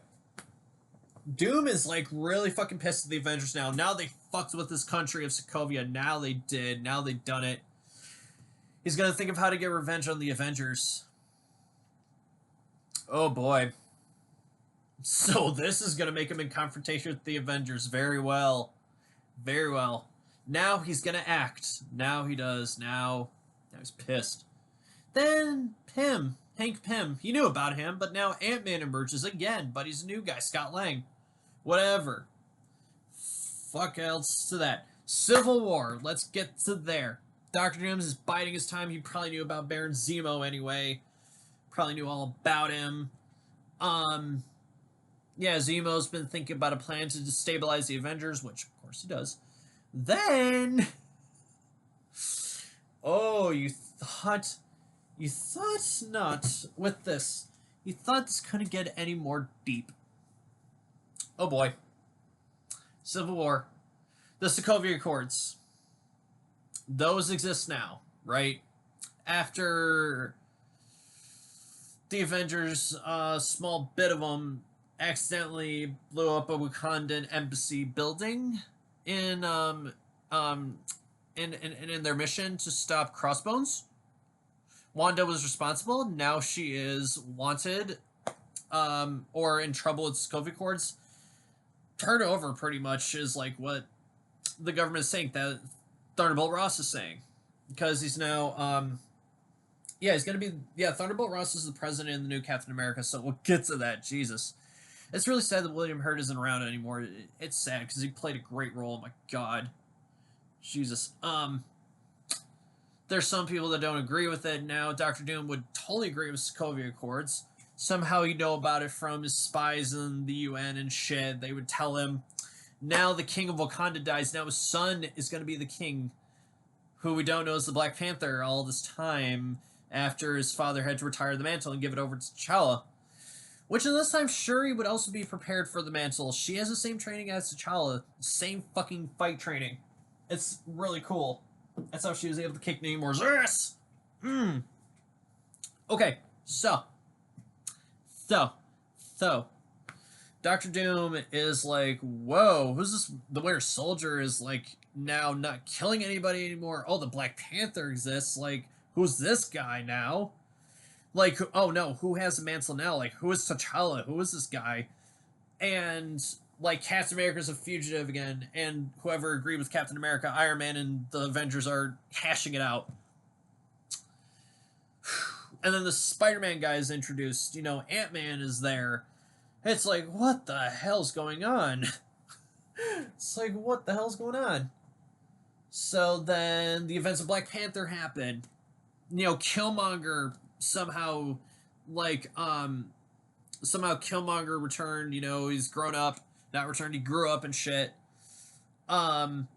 Doom is like really fucking pissed at the Avengers now. Now they fucked with this country of Sokovia. Now they did. Now they done it. He's gonna think of how to get revenge on the Avengers. Oh boy. So this is gonna make him in confrontation with the Avengers. Very well. Very well. Now he's gonna act. Now he does. Now he's pissed. Then Pym. Hank Pym. He knew about him, but now Ant-Man emerges again. But he's a new guy. Scott Lang. Whatever. Fuck else to that. Civil War. Let's get to there. Dr. Doom is biding his time. He probably knew about Baron Zemo anyway. Probably knew all about him. Yeah, Zemo's been thinking about a plan to destabilize the Avengers, which of course he does. Then, oh, you thought not with this. You thought this couldn't get any more deep. Oh boy. Civil War. The Sokovia Accords. Those exist now, right? After the Avengers, a small bit of them accidentally blew up a Wakandan embassy building in their mission to stop Crossbones. Wanda was responsible. Now she is wanted, or in trouble with Sokovia Accords. turn over pretty much is like what the government is saying that Thunderbolt Ross is saying, because he's now yeah, he's gonna be, yeah, Thunderbolt Ross is the president and the new Captain America. So we'll get to that. Jesus, it's really sad that William Hurt isn't around anymore. It's sad because he played a great role. My God, Jesus. There's some people that don't agree with it now. Doctor Doom would totally agree with Sokovia Accords. Somehow he'd know about it from his spies in the UN and shit. They would tell him, now the king of Wakanda dies. Now his son is going to be the king, who we don't know is the Black Panther all this time after his father had to retire the mantle and give it over to T'Challa. Which in this time, Shuri would also be prepared for the mantle. She has the same training as T'Challa. Same fucking fight training. It's really cool. That's how she was able to kick Namor's ass. Okay, so. Doctor Doom is like, whoa, who's this? The Winter Soldier is like now not killing anybody anymore. Oh, the Black Panther exists. Like, who's this guy now? Like, oh no, who has the mantle now? Like, who is T'Challa? Who is this guy? And like, Captain America's a fugitive again, and whoever agreed with Captain America, Iron Man, and the Avengers are hashing it out. And then the Spider-Man guy is introduced. You know, Ant-Man is there. It's like, what the hell's going on? It's like, what the hell's going on? So then the events of Black Panther happen. You know, Killmonger somehow, like, somehow Killmonger returned. You know, he's grown up. Not returned, he grew up and shit. Let's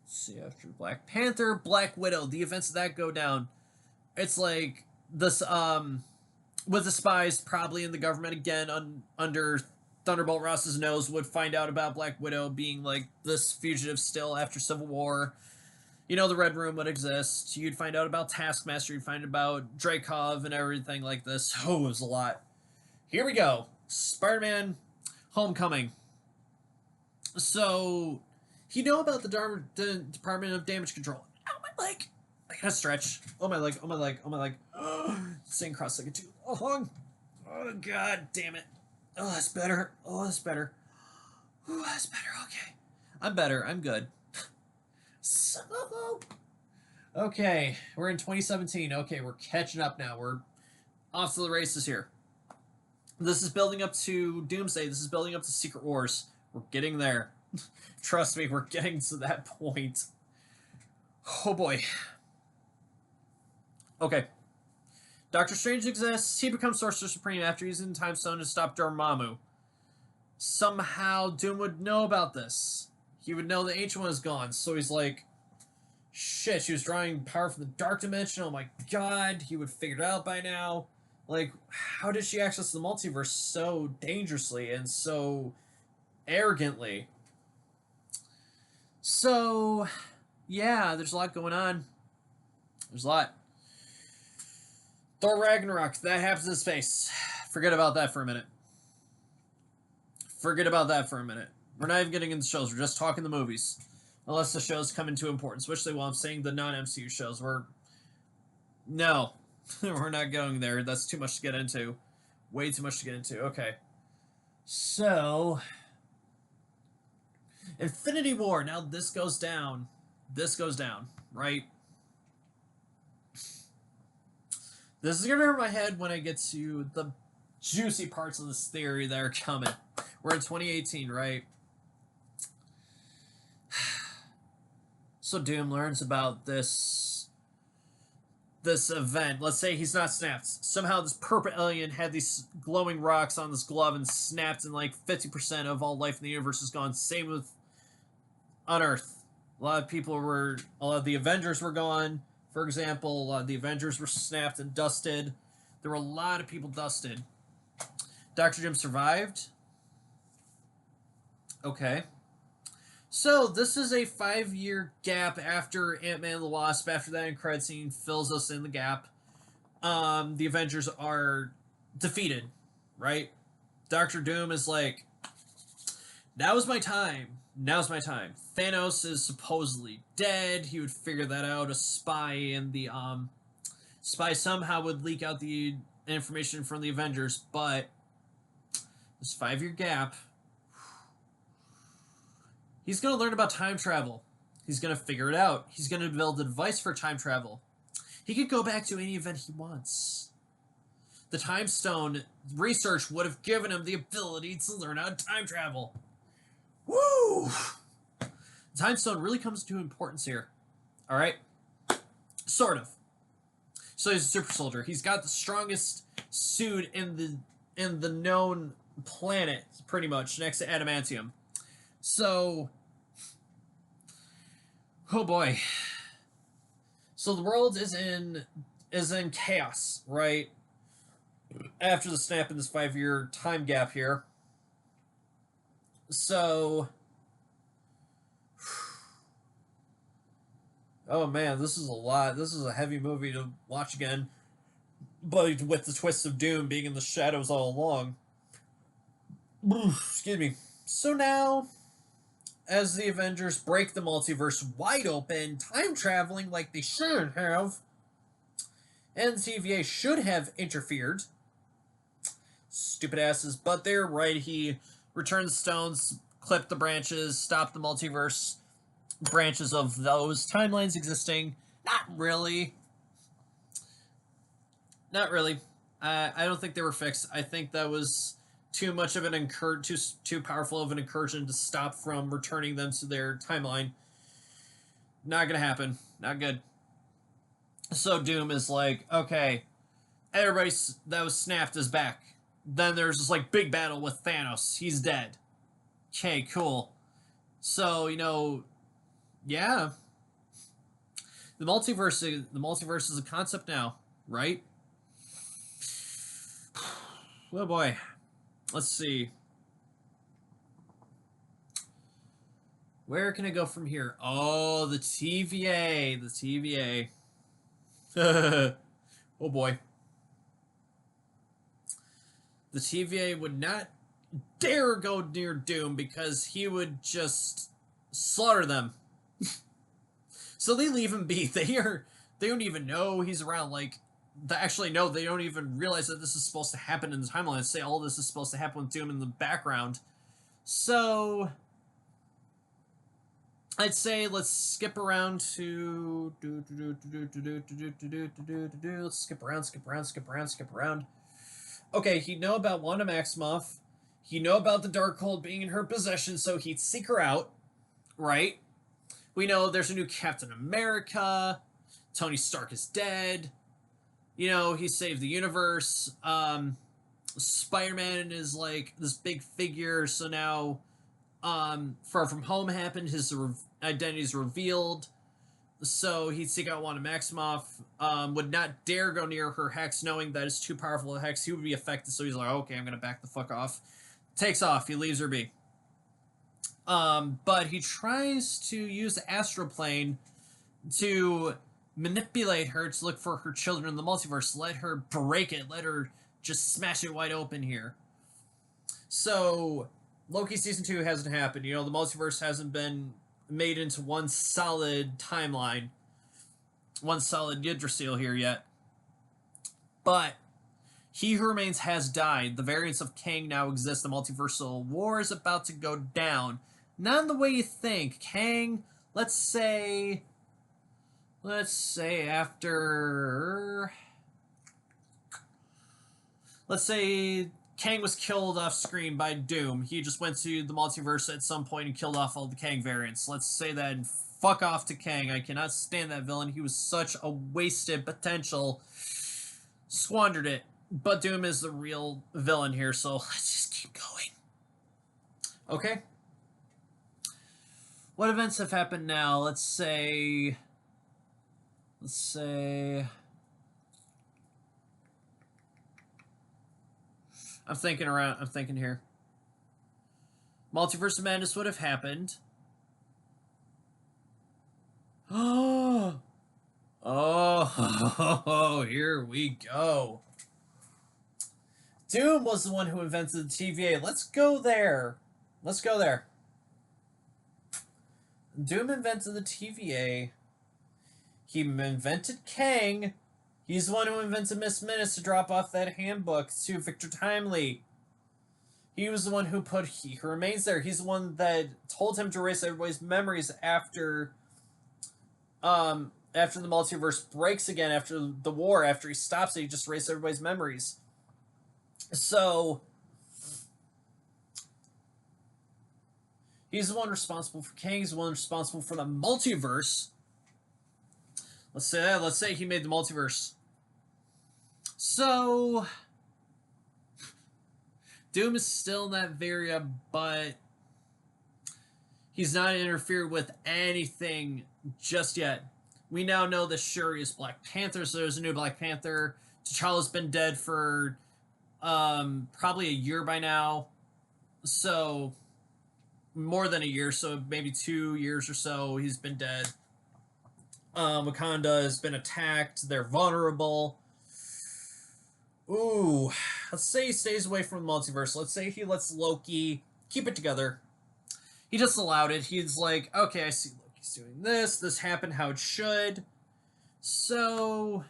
see, after Black Panther, Black Widow, the events of that go down. It's like this, with the spies probably in the government again under Thunderbolt Ross's nose would find out about Black Widow being like this fugitive still after Civil War. You know, the Red Room would exist. You'd find out about Taskmaster. You'd find out about Dreykov and everything like this. Oh, it was a lot. Here we go. Spider-Man Homecoming. So, you know about the Department of Damage Control. Ow, my leg. I gotta stretch. Oh, my leg. Oh, my leg. Oh, my leg. Same cross-legged too long. Oh, God damn it. Oh, that's better. Oh, that's better. Oh, that's better. Okay. I'm better. I'm good. So, okay. We're in 2017. Okay, we're catching up now. We're off to the races here. This is building up to Doomsday. This is building up to Secret Wars. We're getting there. Trust me, we're getting to that point. Oh boy. Okay. Doctor Strange exists. He becomes Sorcerer Supreme after using the Time Stone to stop Dormammu. Somehow Doom would know about this. He would know the Ancient One is gone, so he's like, shit, she was drawing power from the Dark Dimension. Oh my god, he would figure it out by now. Like, how did she access the multiverse so dangerously and so arrogantly? So, yeah, there's a lot going on. There's a lot. Thor Ragnarok, that happens in space. Forget about that for a minute. Forget about that for a minute. We're not even getting into shows. We're just talking the movies. Unless the shows come into importance, which they will. I'm saying the non-MCU shows. No. We're not going there. That's too much to get into. Way too much to get into. Okay. So, Infinity War. Now this goes down. This goes down, right? This is going to hurt my head when I get to the juicy parts of this theory that are coming. We're in 2018, right? So Doom learns about this event. Let's say he's not snapped. Somehow this purple alien had these glowing rocks on this glove and snapped, and like 50% of all life in the universe is gone. Same with on Earth. A lot of the Avengers were gone. For example, a lot of the Avengers were snapped and dusted. There were a lot of people dusted. Dr. Doom survived. Okay. So, this is a 5-year gap after Ant-Man and the Wasp. After that end credit scene fills us in the gap. The Avengers are defeated, right? Dr. Doom is like, now's my time. Now's my time. Thanos is supposedly dead. He would figure that out. A spy and the spy somehow would leak out the information from the Avengers, but this 5-year gap, He's going to learn about time travel. He's going to figure it out. He's going to build a device for time travel. He could go back to any event he wants. The Time Stone research would have given him the ability to learn how to time travel. Woo! The Time Stone really comes to importance here. Alright? Sort of. So he's a super soldier. He's got the strongest suit in the known planet, pretty much, next to adamantium. So, oh boy. So the world is in chaos, right? After the snap in this 5-year time gap here. So, oh man, this is a lot. This is a heavy movie to watch again, but with the twist of Doom being in the shadows all along. Excuse me. So now, as the Avengers break the multiverse wide open, time traveling like they should have, and the TVA should have interfered. Stupid asses, but they're right. He returned the stones, clipped the branches, stopped the multiverse branches of those timelines existing. Not really. Not really. I don't think they were fixed. I think that was too much of an too powerful of an incursion to stop from returning them to their timeline. Not gonna happen. Not good. So Doom is like, okay, everybody that was snapped is back. Then there's this like big battle with Thanos. He's dead. Okay, cool. So, yeah. The multiverse is a concept now, right? Oh boy. Let's see. Where can I go from here? Oh, the TVA. The TVA. Oh boy. The TVA would not dare go near Doom because he would just slaughter them. So they leave him be. They don't even know he's around. Like, actually, no, they don't even realize that this is supposed to happen in the timeline. Say all this is supposed to happen with Doom in the background. So I'd say let's skip around to let's skip around. Okay, he'd know about Wanda Maximoff. He'd know about the Darkhold being in her possession, so he'd seek her out, right? We know there's a new Captain America. Tony Stark is dead. He saved the universe. Spider-Man is like this big figure, so now Far From Home happened. His identity is revealed. So he'd seek out Wanda Maximoff, would not dare go near her hex, knowing that it's too powerful a hex. He would be affected, so he's like, okay, I'm going to back the fuck off. Takes off. He leaves her be. But he tries to use the Astroplane to manipulate her to look for her children in the multiverse. Let her break it. Let her just smash it wide open here. So, Loki Season 2 hasn't happened. The multiverse hasn't been made into one solid timeline, one solid Yggdrasil here yet. But He Who Remains has died. The variants of Kang now exist. The multiversal war is about to go down. Not in the way you think. Kang, let's say after... Let's say Kang was killed off screen by Doom. He just went to the multiverse at some point and killed off all the Kang variants. Let's say that and fuck off to Kang. I cannot stand that villain. He was such a wasted potential. Squandered it. But Doom is the real villain here, so let's just keep going. Okay. What events have happened now? Let's say... I'm thinking here. Multiverse of Madness would have happened. Oh, here we go. Doom was the one who invented the TVA. Let's go there. Doom invented the TVA. He invented Kang. He's the one who invented Miss Minutes to drop off that handbook to Victor Timely. He was the one who put He Who Remains there. He's the one that told him to erase everybody's memories after the multiverse breaks again, after the war, after he stops it, he just erased everybody's memories. So he's the one responsible for Kang. He's the one responsible for the multiverse. Let's say he made the multiverse. So Doom is still in that area, but he's not interfered with anything just yet. We now know that Shuri is Black Panther, so there's a new Black Panther. T'Challa's been dead for probably a year by now. So more than a year, so maybe 2 years or so he's been dead. Wakanda has been attacked. They're vulnerable. Ooh, let's say he stays away from the multiverse. Let's say he lets Loki keep it together. He just allowed it. He's like, okay, I see Loki's doing this. This happened how it should. So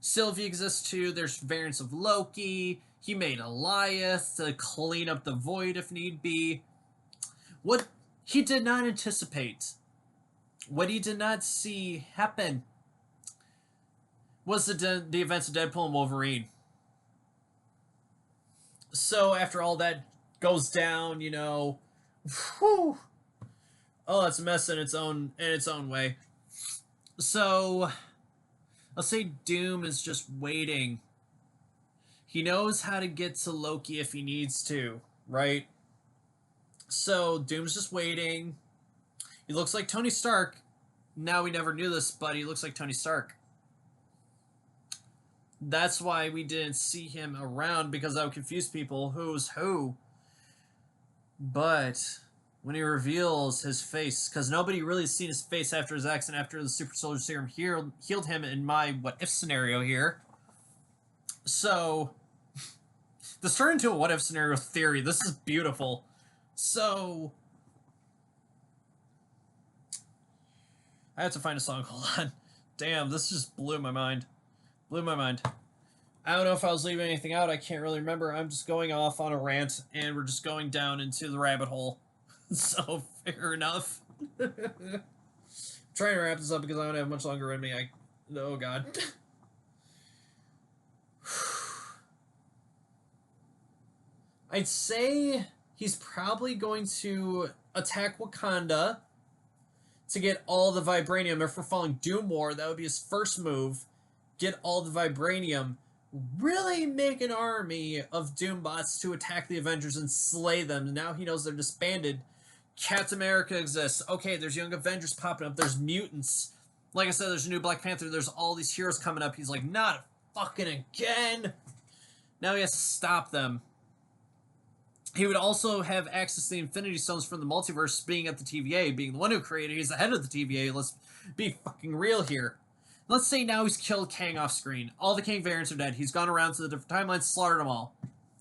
Sylvie exists too. There's variants of Loki. He made Elias to clean up the void if need be. What he did not anticipate, what he did not see happen, was the events of Deadpool and Wolverine. So after all that goes down, you know, whew, oh, it's a mess in its own way. So let's say Doom is just waiting. He knows how to get to Loki if he needs to, right? So Doom's just waiting. He looks like Tony Stark. Now, we never knew this, but he looks like Tony Stark. That's why we didn't see him around, because that would confuse people. Who's who? But when he reveals his face, because nobody really seen his face after his accident, after the Super Soldier Serum healed him in my what-if scenario here. So this turned into a what-if scenario theory. This is beautiful. So I have to find a song. Hold on. Damn, this just blew my mind. Blew my mind. I don't know if I was leaving anything out. I can't really remember. I'm just going off on a rant, and we're just going down into the rabbit hole. So, fair enough. I'm trying to wrap this up because I don't have much longer in me. Oh, God. I'd say he's probably going to attack Wakanda to get all the vibranium. If we're following Doom War, that would be his first move. Get all the vibranium. Really make an army of Doombots to attack the Avengers and slay them. Now he knows they're disbanded. Captain America exists. Okay, there's Young Avengers popping up. There's mutants. Like I said, there's a new Black Panther. There's all these heroes coming up. He's like, not fucking again. Now he has to stop them. He would also have access to the Infinity Stones from the multiverse, being at the TVA, being the one who created it. He's the head of the TVA. Let's be fucking real here. Let's say now he's killed Kang off screen. All the Kang variants are dead. He's gone around to the different timelines, slaughtered them all.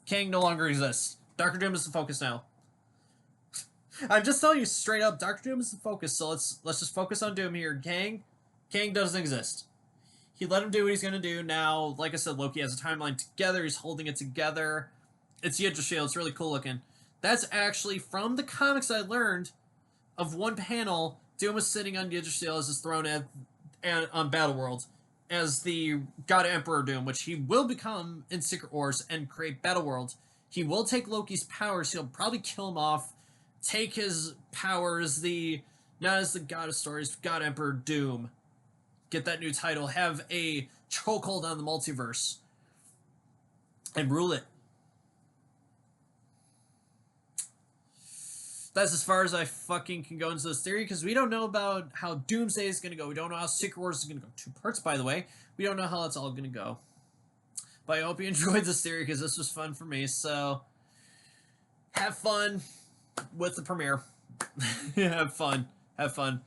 Kang no longer exists. Dr. Doom is the focus now. I'm just telling you straight up, Dr. Doom is the focus, so let's just focus on Doom here. Kang doesn't exist. He let him do what he's gonna do. Now, like I said, Loki has a timeline together. He's holding it together. It's Yggdrasil. It's really cool looking. That's actually from the comics I learned of one panel. Doom was sitting on Yggdrasil as his throne on Battleworld as the God Emperor Doom, which he will become in Secret Wars and create Battleworld. He will take Loki's powers. He'll probably kill him off, take his powers, not as the God of Stories, God Emperor Doom. Get that new title, have a chokehold on the multiverse, and rule it. That's as far as I fucking can go into this theory, because we don't know about how Doomsday is going to go. We don't know how Secret Wars is going to go. 2 parts, by the way. We don't know how that's all going to go. But I hope you enjoyed this theory, because this was fun for me. So, have fun with the premiere. Have fun. Have fun.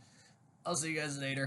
I'll see you guys later.